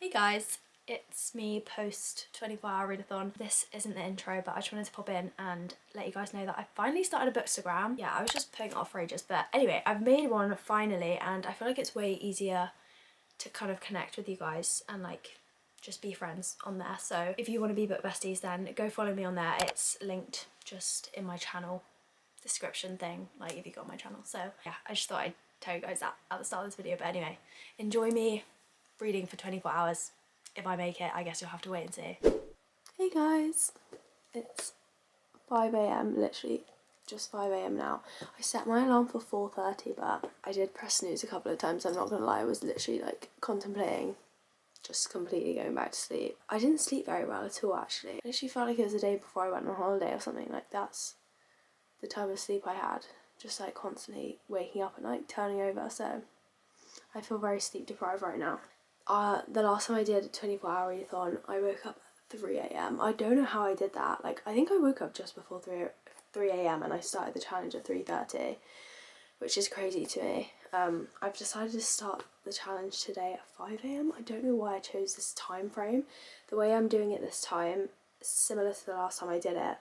Hey guys, it's me post 24-hour readathon. This isn't the intro, but I just wanted to pop in and let you guys know that I finally started a Bookstagram. Yeah, I was just putting it off for ages, but anyway, I've made one finally, and I feel like it's way easier to kind of connect with you guys and like just be friends on there. So if you want to be book besties, then go follow me on there. It's linked just in my channel description thing, like if you got my channel. So yeah, I just thought I'd tell you guys that at the start of this video. But anyway, enjoy me reading for 24 hours. If I make it, I guess you'll have to wait and see. Hey guys, it's 5 AM, literally just 5 AM now. I set my alarm for 4:30, but I did press snooze a couple of times. I'm not gonna lie, I was literally like contemplating just completely going back to sleep. I didn't sleep very well at all actually. I literally felt like it was the day before I went on holiday or something. Like that's the type of sleep I had, just like constantly waking up at night, turning over. So I feel very sleep deprived right now. The last time I did a 24-hour readathon, I woke up at 3 AM. I don't know how I did that. Like, I think I woke up just before 3 AM and I started the challenge at 3:30, which is crazy to me. I've decided to start the challenge today at 5 AM. I don't know why I chose this time frame. The way I'm doing it this time is similar to the last time I did it.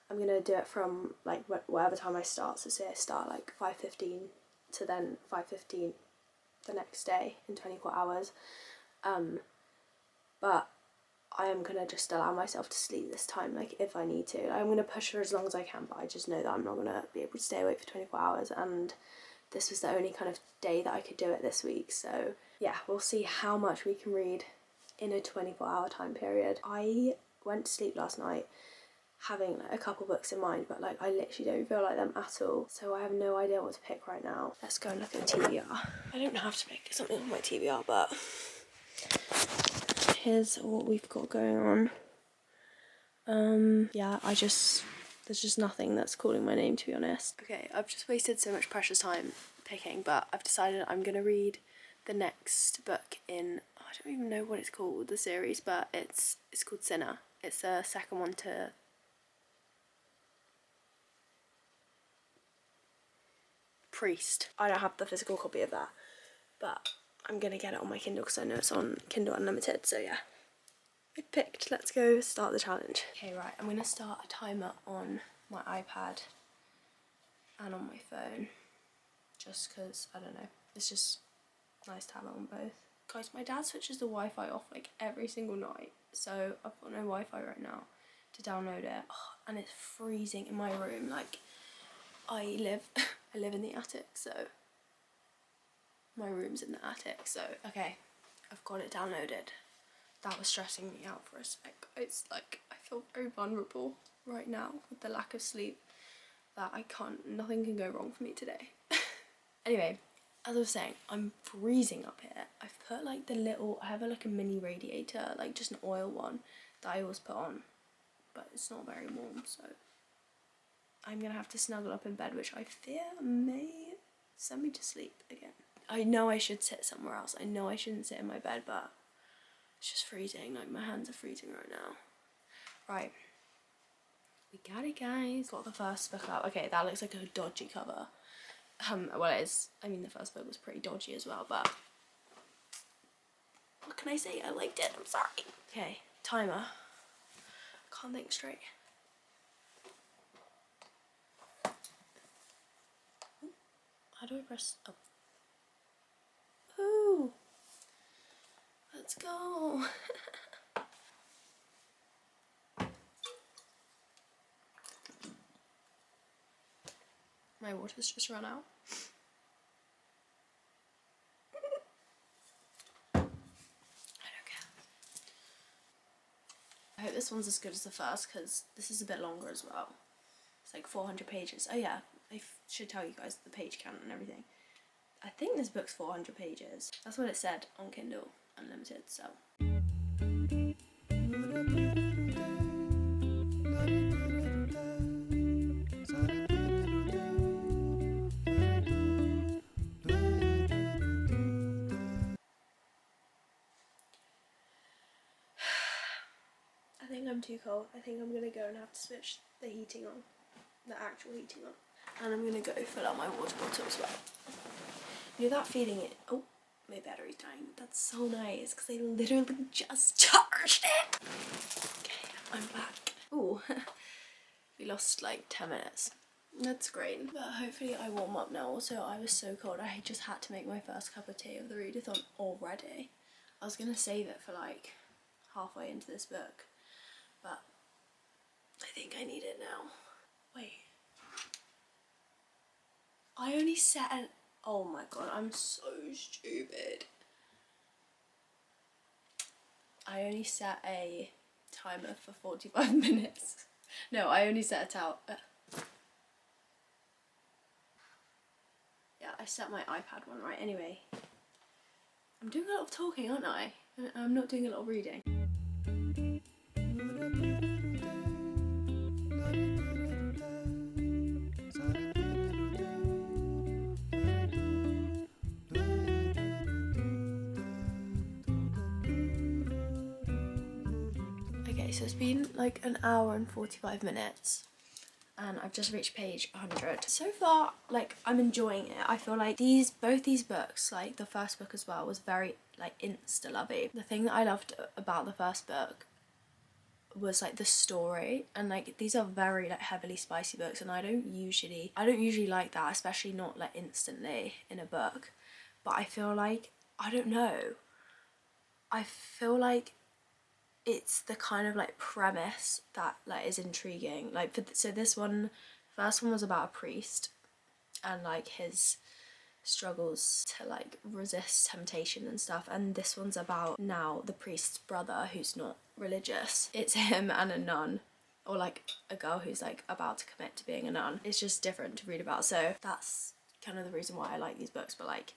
I'm going to do it from like whatever time I start. So say I start like 5:15 to then 5:15 the next day in 24 hours. But I am gonna just allow myself to sleep this time, like if I need to. I'm gonna push for as long as I can, but I just know that I'm not gonna be able to stay awake for 24 hours, and this was the only kind of day that I could do it this week. So yeah, we'll see how much we can read in a 24-hour time period. I went to sleep last night having like a couple books in mind, but like I literally don't feel like them at all, so I have no idea what to pick right now. Let's go and look at the TBR. I don't have to pick something on my TBR, but here's what we've got going on. Yeah, there's just nothing that's calling my name, to be honest. Okay, I've just wasted so much precious time picking, but I've decided I'm gonna read the next book in, I don't even know what it's called, the series, but it's called Sinner. It's the second one to Priest. I don't have the physical copy of that, but I'm gonna get it on my Kindle because I know it's on Kindle Unlimited. So yeah, I picked. Let's go start the challenge. Okay, right, I'm gonna start a timer on my iPad and on my phone, just because I don't know, it's just nice to have it on both. Guys, my dad switches the Wi-Fi off like every single night, so I've got no Wi-Fi right now to download it. Oh, and it's freezing in my room. Like I live in the attic, so my room's in the attic. So okay, I've got it downloaded. That was stressing me out for a sec. It's like I feel very vulnerable right now with the lack of sleep, that nothing can go wrong for me today. Anyway, as I was saying, I'm freezing up here. I've put like I have like a mini radiator, like just an oil one that I always put on, but it's not very warm, so I'm gonna have to snuggle up in bed, which I fear may send me to sleep again. I know I should sit somewhere else. I know I shouldn't sit in my bed, but it's just freezing. Like my hands are freezing right now. Right. We got it, guys. Got the first book up. Okay, that looks like a dodgy cover. Well, it is. I mean, the first book was pretty dodgy as well, but what can I say? I liked it. I'm sorry. Okay, timer. Can't think straight. How do I press? Oh. Ooh. Let's go. My water's just run out. I don't care. I hope this one's as good as the first, because this is a bit longer as well. It's like 400 pages. Oh yeah, I should tell you guys the page count and everything. I think this book's 400 pages. That's what it said on Kindle Unlimited, so. I think I'm too cold. I think I'm gonna go and have to switch the heating on, the actual heating on. And I'm gonna go fill out my water bottle as well. You know that feeling oh, my battery's dying. That's so nice because I literally just charged it. Okay, I'm back. Ooh, we lost like 10 minutes. That's great. But hopefully I warm up now. Also, I was so cold. I just had to make my first cup of tea of the readathon already. I was gonna save it for like halfway into this book, but I think I need it now. Wait. I only set an... Oh my god, I'm so stupid. I only set a timer for 45 minutes. No, I only set a yeah, I set my iPad one, right? Anyway, I'm doing a lot of talking, aren't I? I'm not doing a lot of reading. Okay, so it's been like an hour and 45 minutes. And I've just reached page 100. So far, like, I'm enjoying it. I feel like both these books, like the first book as well, was very like insta-lovey. The thing that I loved about the first book was like the story, and like these are very like heavily spicy books, and I don't usually like that, especially not like instantly in a book. But I feel like, I don't know, I feel like it's the kind of like premise that like is intriguing. Like so this one, first one was about a priest and like his struggles to like resist temptation and stuff, and this one's about now the priest's brother who's not religious. It's him and a nun, or like a girl who's like about to commit to being a nun. It's just different to read about, so that's kind of the reason why I like these books. But like,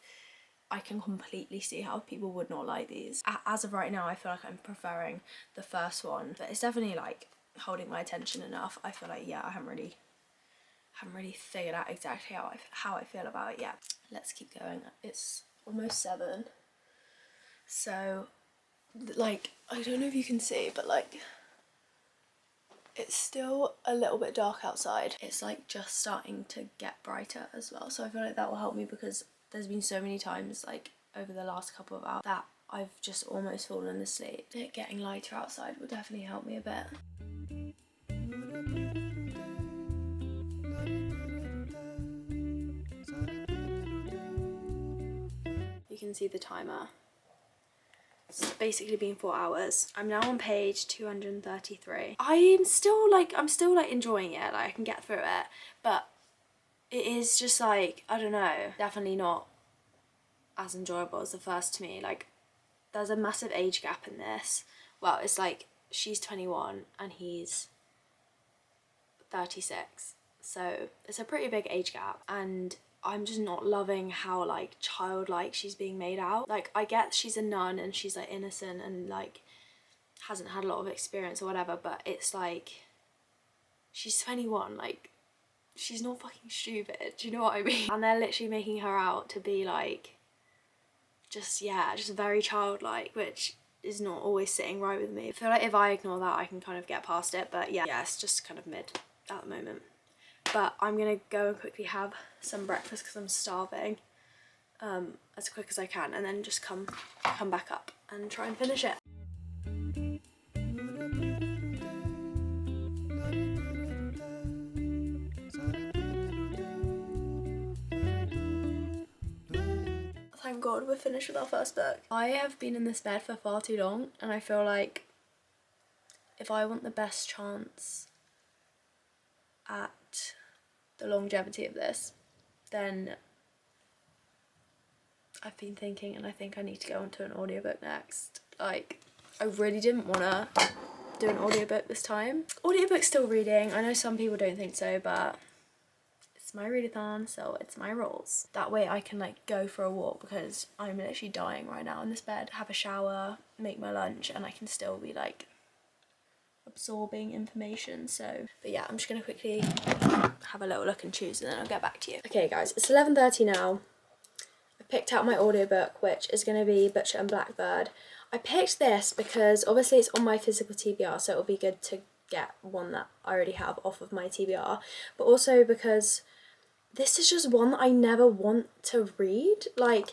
I can completely see how people would not like these. As of right now, I feel like I'm preferring the first one, but it's definitely like holding my attention enough. I feel like, yeah, I haven't really figured out exactly how I feel about it yet. Let's keep going. It's almost 7. So like, I don't know if you can see, but like, it's still a little bit dark outside. It's like just starting to get brighter as well. So I feel like that will help me, because there's been so many times like over the last couple of hours that I've just almost fallen asleep. It getting lighter outside will definitely help me a bit. You can see the timer. It's basically been 4 hours. I'm now on page 233. I'm still like enjoying it. Like, I can get through it, but it is just like, I don't know, definitely not as enjoyable as the first to me. Like, there's a massive age gap in this. Well, it's like she's 21 and he's 36, so it's a pretty big age gap, and I'm just not loving how like childlike she's being made out. Like, I get she's a nun and she's like innocent and like hasn't had a lot of experience or whatever, but it's like, she's 21, like she's not fucking stupid, do you know what I mean? And they're literally making her out to be like just very childlike, which is not always sitting right with me. I feel like if I ignore that, I can kind of get past it, but yeah, it's just kind of mid at the moment. But I'm gonna go and quickly have some breakfast because I'm starving, as quick as I can, and then just come back up and try and finish it. Thank God we're finished with our first book. I have been in this bed for far too long, and I feel like if I want the best chance at the longevity of this, then I've been thinking, and I think I need to go onto an audiobook next. Like, I really didn't want to do an audiobook this time. Audiobook's still reading. I know some people don't think so, but it's my readathon, so it's my rules. That way I can like go for a walk, because I'm literally dying right now in this bed, have a shower, make my lunch, and I can still be like absorbing information. So, but yeah, I'm just gonna quickly have a little look and choose, and then I'll get back to you. Okay guys, it's 11:30 now. I picked out my audiobook, which is going to be Butcher and Blackbird. I picked this because obviously it's on my physical TBR, so it'll be good to get one that I already have off of my TBR, but also because this is just one that I never want to read. Like,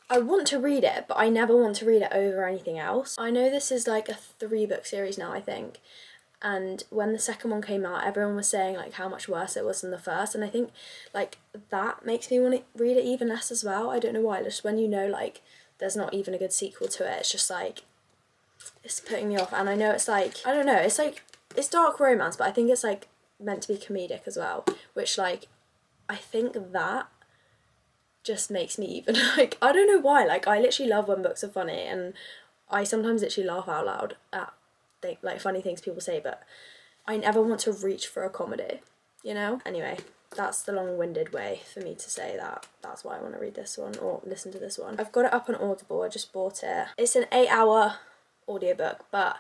I want to read it, but I never want to read it over anything else. I know this is like a 3-book series now, I think. And when the second one came out, everyone was saying like how much worse it was than the first. And I think like that makes me want to read it even less as well. I don't know why. Just when you know like there's not even a good sequel to it, it's just like, it's putting me off. And I know it's like, I don't know, it's like, it's dark romance, but I think it's like meant to be comedic as well, which like, I think that just makes me even like, I don't know why, like I literally love when books are funny, and I sometimes literally laugh out loud at like funny things people say, but I never want to reach for a comedy, you know? Anyway, that's the long-winded way for me to say that that's why I want to read this one or listen to this one. I've got it up on Audible, I just bought it. It's an 8-hour audiobook, but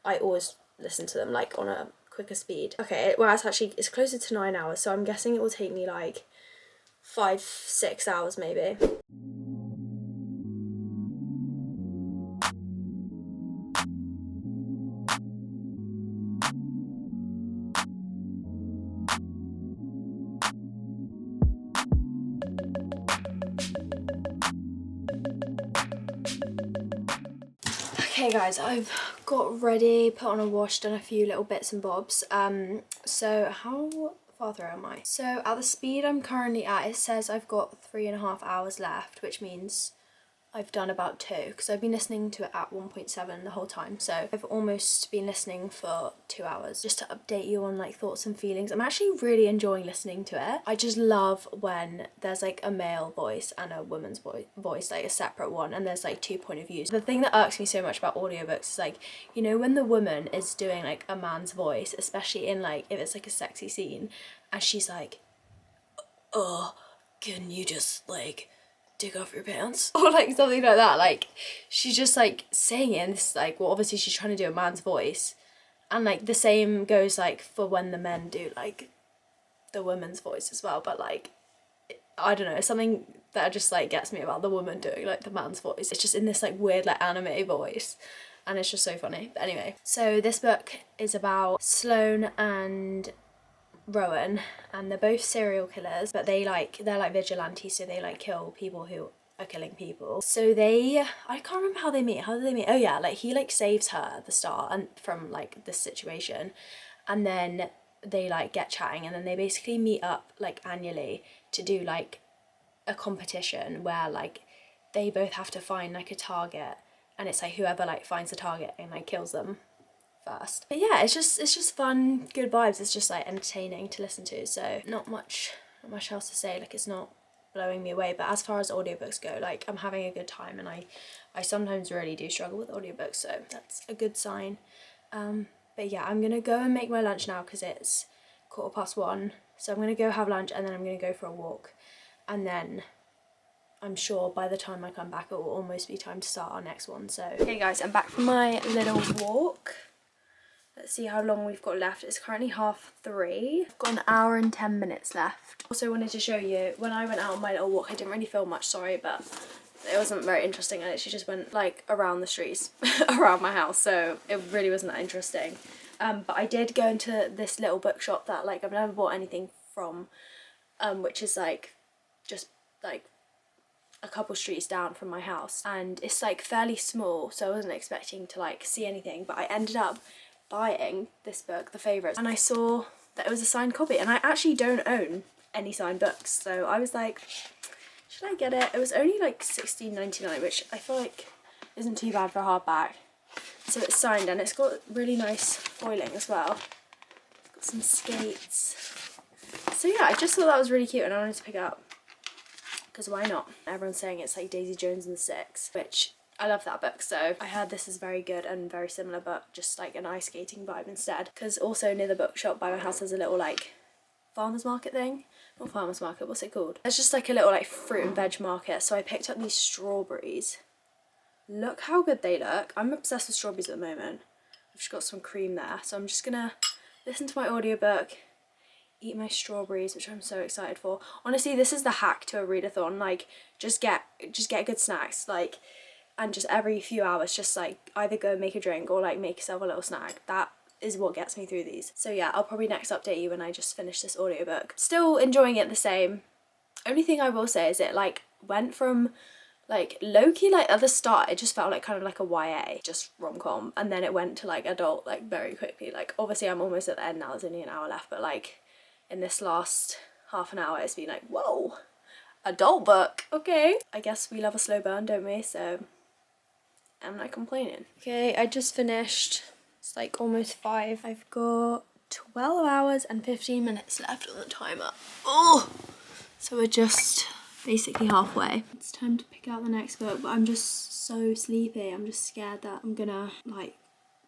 I always listen to them like on a quicker speed. Okay, well it's closer to 9 hours, so I'm guessing it will take me like 5-6 hours maybe. Okay guys, I've got ready, put on a wash, done a few little bits and bobs. So how far through am I? So at the speed I'm currently at, it says I've got 3.5 hours left, which means I've done about 2, because I've been listening to it at 1.7 the whole time, so I've almost been listening for 2 hours. Just to update you on like thoughts and feelings, I'm actually really enjoying listening to it. I just love when there's like a male voice and a woman's voice, like a separate one, and there's like 2 point of views. The thing that irks me so much about audiobooks is like, you know, when the woman is doing like a man's voice, especially in like, if it's like a sexy scene, and she's like, oh, can you just like take off your pants, or like something like that, like she's just like saying it in this like, well obviously she's trying to do a man's voice, and like the same goes like for when the men do like the woman's voice as well, but like I don't know, it's something that just like gets me about the woman doing like the man's voice. It's just in this like weird like anime voice, and it's just so funny. But anyway, so this book is about Sloane and Rowan, and they're both serial killers, but they're like vigilantes, so they like kill people who are killing people. So I can't remember how they meet. How did they meet? Oh yeah, like he like saves her at the start and from like this situation, and then they like get chatting, and then they basically meet up like annually to do like a competition where like they both have to find like a target, and it's like whoever like finds the target and like kills them first. But yeah, it's just fun, good vibes. It's just like entertaining to listen to, so not much else to say. Like it's not blowing me away, but as far as audiobooks go, like I'm having a good time, and I sometimes really do struggle with audiobooks, so that's a good sign. But yeah, I'm gonna go and make my lunch now because it's 1:15, so I'm gonna go have lunch, and then I'm gonna go for a walk, and then I'm sure by the time I come back it will almost be time to start our next one. So okay guys, I'm back from my little walk. Let's see how long we've got left. It's currently 3:30. I've got an hour and 10 minutes left. Also wanted to show you, when I went out on my little walk, I didn't really film much, sorry, but it wasn't very interesting. I literally just went like around the streets around my house, so it really wasn't that interesting. But I did go into this little bookshop that like I've never bought anything from, which is like just like a couple streets down from my house, and it's like fairly small, so I wasn't expecting to like see anything, but I ended up buying this book, The Favourites, and I saw that it was a signed copy, and I actually don't own any signed books, so I was like, should I get it? It was only like $16.99, which I feel like isn't too bad for a hardback. So it's signed, and it's got really nice foiling as well. It's got some skates. So yeah, I just thought that was really cute, and I wanted to pick it up, because why not? Everyone's saying it's like Daisy Jones and the Six, which I love that book, so I heard this is very good and very similar, but just like an ice skating vibe instead. Because also near the bookshop by my house there's a little like farmer's market thing. Not farmer's market, what's it called? It's just like a little like fruit and veg market, so I picked up these strawberries. Look how good they look. I'm obsessed with strawberries at the moment. I've just got some cream there, so I'm just gonna listen to my audiobook, eat my strawberries, which I'm so excited for. Honestly, this is the hack to a readathon. Like just get good snacks, like, and just every few hours just like either go make a drink or like make yourself a little snack. That is what gets me through these. So yeah, I'll probably next update you when I just finish this audiobook. Still enjoying it the same. Only thing I will say is it like went from Like low-key, like at the start it just felt like kind of like a YA, just rom-com, and then it went to like adult like very quickly. Like obviously I'm almost at the end now, there's only an hour left, but like in this last half an hour it's been like, whoa, adult book, okay. I guess we love a slow burn, don't we? So I'm not complaining. Okay, I just finished. It's like almost 5. I've got 12 hours and 15 minutes left on the timer. Oh, so we're just basically halfway. It's time to pick out the next book, but I'm just so sleepy. I'm just scared that I'm gonna like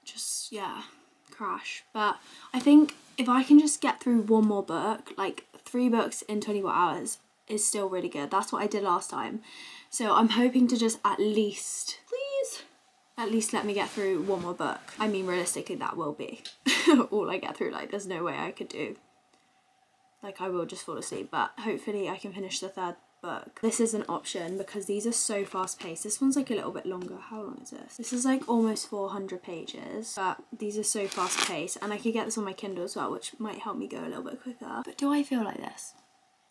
just, yeah, crash. But I think if I can just get through one more book, like 3 books in 24 hours is still really good. That's what I did last time. So I'm hoping to just at least, please, at least let me get through one more book. I mean, realistically, that will be all I get through. Like, there's no way I could do. Like, I will just fall asleep, but hopefully I can finish the 3rd book. This is an option because these are so fast paced. This one's like a little bit longer. How long is this? This is like almost 400 pages, but these are so fast paced, and I could get this on my Kindle as well, which might help me go a little bit quicker. But do I feel like this?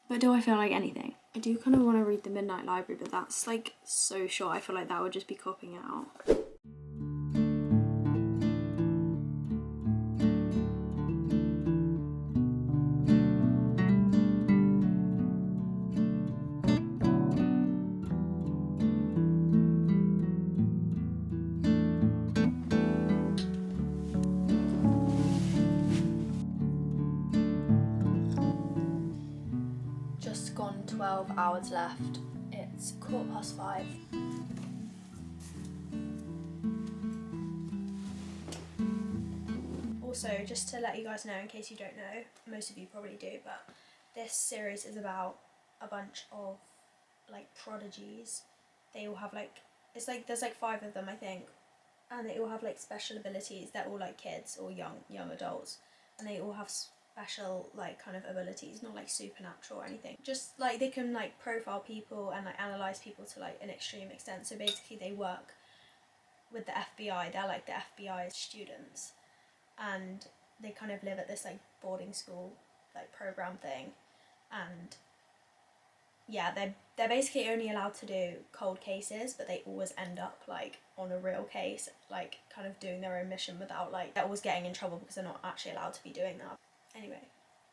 But do I feel like anything? I do kind of want to read The Midnight Library, but that's like so short. I feel like that would just be copping out. Just gone 12 hours left. It's 5:15. Also, just to let you guys know, in case you don't know, most of you probably do, but this series is about a bunch of like prodigies. They all have like, it's like there's like 5 of them, I think, and they all have like special abilities. They're all like kids or young adults, and they all have special like kind of abilities, not like supernatural or anything, just like they can like profile people and like analyze people to like an extreme extent. So basically they work with the FBI. They're like the FBI students, and they kind of live at this like boarding school like program thing, and yeah, they're basically only allowed to do cold cases, but they always end up like on a real case, like kind of doing their own mission without like, they're always getting in trouble because they're not actually allowed to be doing that. Anyway,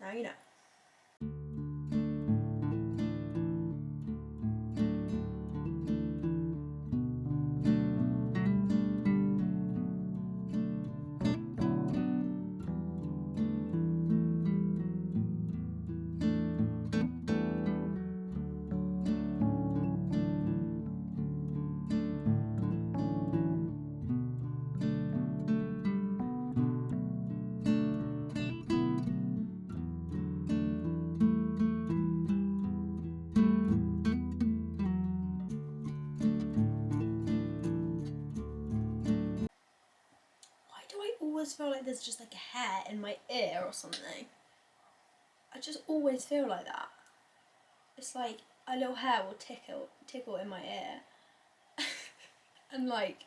now you know. I always feel like there's just like a hair in my ear or something. I just always feel like that. It's like a little hair will tickle in my ear. And like,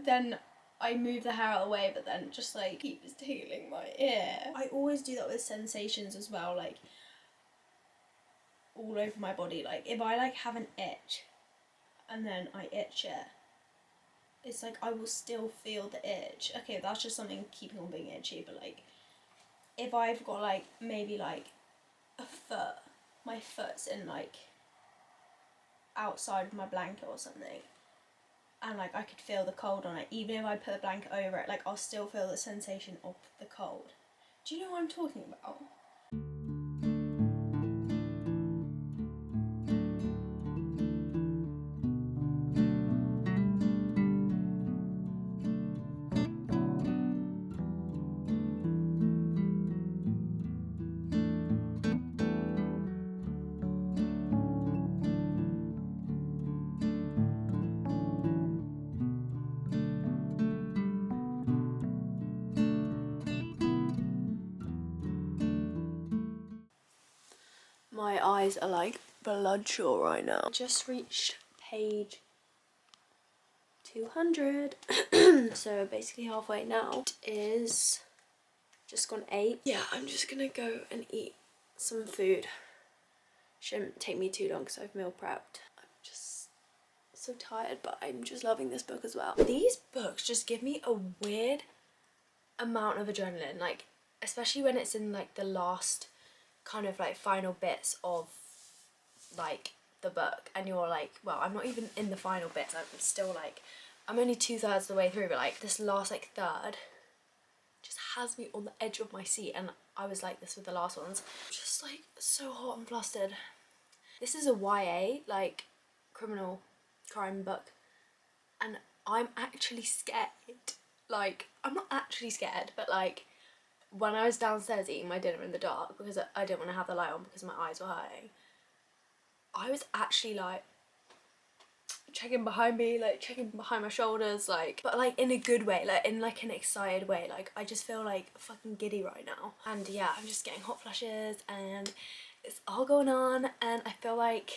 then I move the hair out of the way, but then it just like keeps tickling my ear. I always do that with sensations as well, like all over my body. Like if I like have an itch and then I itch it, it's like I will still feel the itch. Okay, that's just something keeping on being itchy, but like if I've got like maybe like a foot, my foot's in like outside of my blanket or something, and like I could feel the cold on it, even if I put a blanket over it, like I'll still feel the sensation of the cold. Do you know what I'm talking about? My eyes are like bloodshot right now. Just reached page 200. So basically halfway now. It is just gone 8. Yeah, I'm just gonna go and eat some food. Shouldn't take me too long because I've meal prepped. I'm just so tired, but I'm just loving this book as well. These books just give me a weird amount of adrenaline, like especially when it's in like the last kind of like final bits of like the book, and you're like, well, I'm not even in the final bits, I'm still like, I'm only 2/3 of the way through, but like this last like third just has me on the edge of my seat, and I was like this with the last ones. Just like so hot and flustered. This is a YA, like criminal crime book, and I'm actually scared. Like, I'm not actually scared, but like when I was downstairs eating my dinner in the dark because I didn't want to have the light on because my eyes were hurting, I was actually like checking behind me, like checking behind my shoulders, like, but like in a good way, like in like an excited way. Like I just feel like fucking giddy right now, and yeah, I'm just getting hot flushes and it's all going on, and I feel like,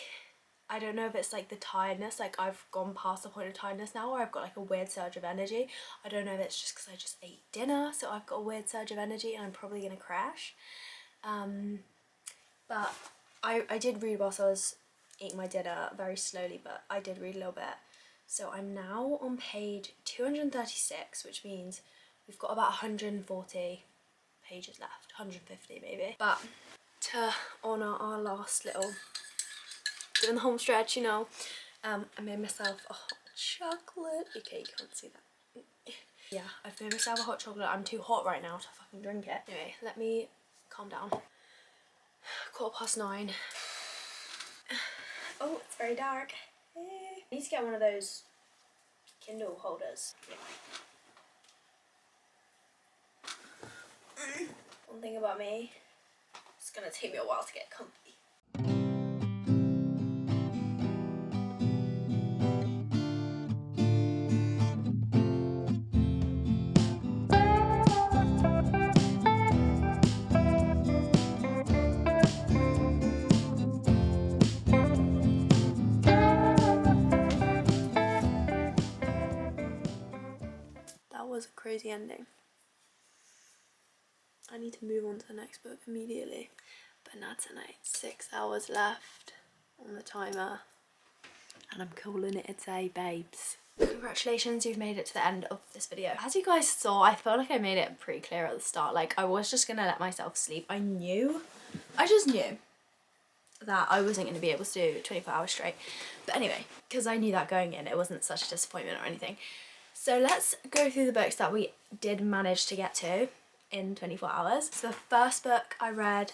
I don't know if it's like the tiredness, like I've gone past the point of tiredness now where I've got like a weird surge of energy. I don't know if it's just because I just ate dinner, so I've got a weird surge of energy and I'm probably gonna crash. But I did read whilst I was eating my dinner very slowly, but I did read a little bit. So I'm now on page 236, which means we've got about 140 pages left, 150 maybe. But to honour our last little, doing the home stretch, you know, I made myself a hot chocolate. Okay, you can't see that. Yeah, I've made myself a hot chocolate. I'm too hot right now to fucking drink it. Anyway, let me calm down. 9:15. Oh, it's very dark. I need to get one of those Kindle holders. One thing about me, it's gonna take me a while to get comfy. That was a crazy ending. I need to move on to the next book immediately. But not tonight. 6 hours left on the timer. And I'm calling it a day, babes. Congratulations, you've made it to the end of this video. As you guys saw, I felt like I made it pretty clear at the start. Like, I was just gonna let myself sleep. I just knew that I wasn't gonna be able to do 24 hours straight. But anyway, because I knew that going in, it wasn't such a disappointment or anything. So let's go through the books that we did manage to get to in 24 hours. So the first book I read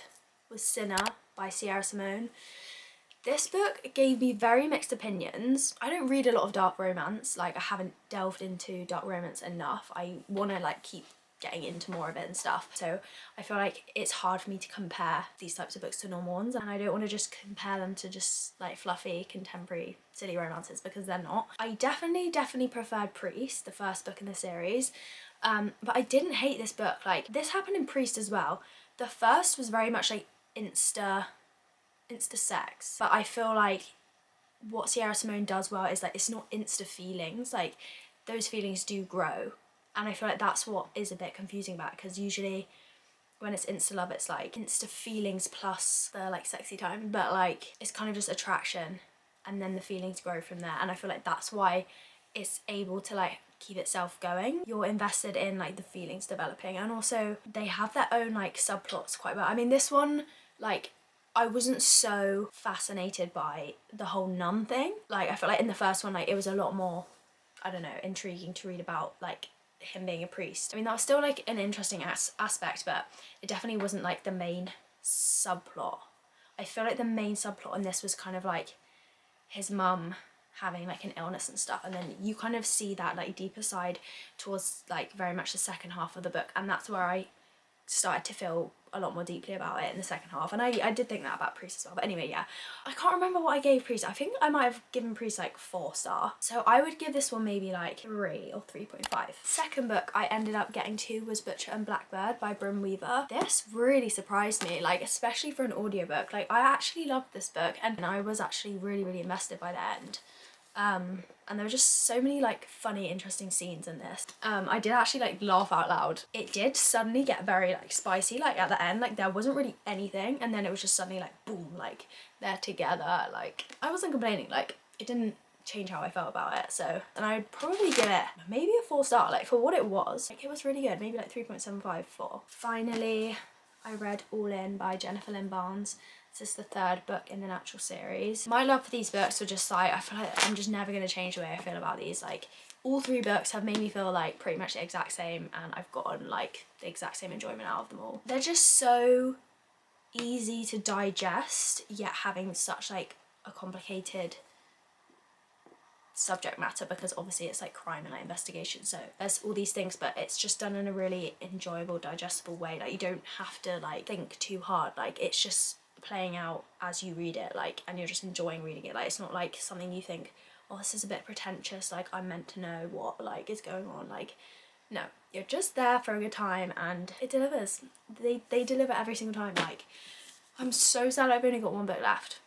was Sinner by Sierra Simone. This book gave me very mixed opinions. I don't read a lot of dark romance, like I haven't delved into dark romance enough. I want to like keep getting into more of it and stuff. So I feel like it's hard for me to compare these types of books to normal ones, and I don't want to just compare them to just like fluffy, contemporary, silly romances, because they're not. I definitely preferred Priest, the first book in the series, but I didn't hate this book. Like, this happened in Priest as well. The first was very much like insta sex, but I feel like what Sierra Simone does well is like it's not insta feelings, like those feelings do grow, and I feel like that's what is a bit confusing about it, because usually when it's insta love it's like insta feelings plus the like sexy time, but like it's kind of just attraction and then the feelings grow from there, and I feel like that's why it's able to like keep itself going. You're invested in like the feelings developing, and also they have their own like subplots quite well. I mean, this one, like, I wasn't so fascinated by the whole nun thing. Like, I felt like in the first one, like, it was a lot more, I don't know, intriguing to read about, like, him being a priest. I mean, that was still, like, an interesting aspect, but it definitely wasn't, like, the main subplot. I feel like the main subplot in this was kind of, like, his mum having, like, an illness and stuff, and then you kind of see that, like, deeper side towards, like, very much the second half of the book, and that's where I started to feel a lot more deeply about it in the second half, and I did think that about Priest as well. But anyway, yeah, I can't remember what I gave Priest. I think I might have given Priest like 4 star, so I would give this one maybe like 3 or 3.5. Second book I ended up getting to was Butcher and Blackbird by Brim Weaver. This really surprised me, like, especially for an audiobook. Like, I actually loved this book, and I was actually really invested by the end. And there were just so many like funny, interesting scenes in this. I did actually like laugh out loud. It did suddenly get very like spicy, like at the end, like there wasn't really anything, and then it was just suddenly like boom, like they're together. Like, I wasn't complaining, like it didn't change how I felt about it. So, and I'd probably give it maybe a 4 star, like for what it was. Like, it was really good, maybe like 3.75, 4. Finally, I read All In by Jennifer Lynn Barnes. This is the 3rd book in the Natural series. My love for these books were just like, I feel like I'm just never going to change the way I feel about these. Like, all 3 books have made me feel like pretty much the exact same, and I've gotten like the exact same enjoyment out of them all. They're just so easy to digest, yet having such like a complicated subject matter, because obviously it's like crime and like investigation, so there's all these things, but it's just done in a really enjoyable, digestible way. Like, you don't have to like think too hard, like it's just playing out as you read it, like, and you're just enjoying reading it. Like, it's not like something you think, oh, this is a bit pretentious, like I'm meant to know what like is going on. Like, no, you're just there for a good time, and it delivers. They deliver every single time. Like, I'm so sad I've only got 1 book left,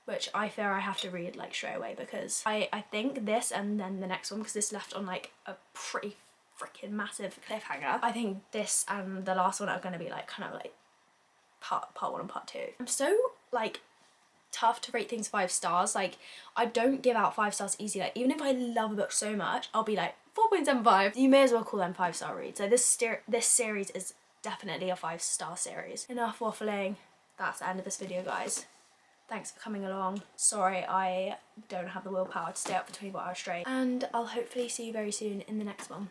which I fear I have to read like straight away, because I think this and then the next one, because this left on like a pretty freaking massive cliffhanger. I think this and the last one are going to be like kind of like part 1 and part 2. I'm so like tough to rate things 5 stars. Like, I don't give out 5 stars easy. Like, even if I love a book so much, I'll be like 4.75. You may as well call them 5-star reads. So this series is definitely a 5-star series. Enough waffling. That's the end of this video, guys. Thanks for coming along. Sorry I don't have the willpower to stay up for 24 hours straight. And I'll hopefully see you very soon in the next one.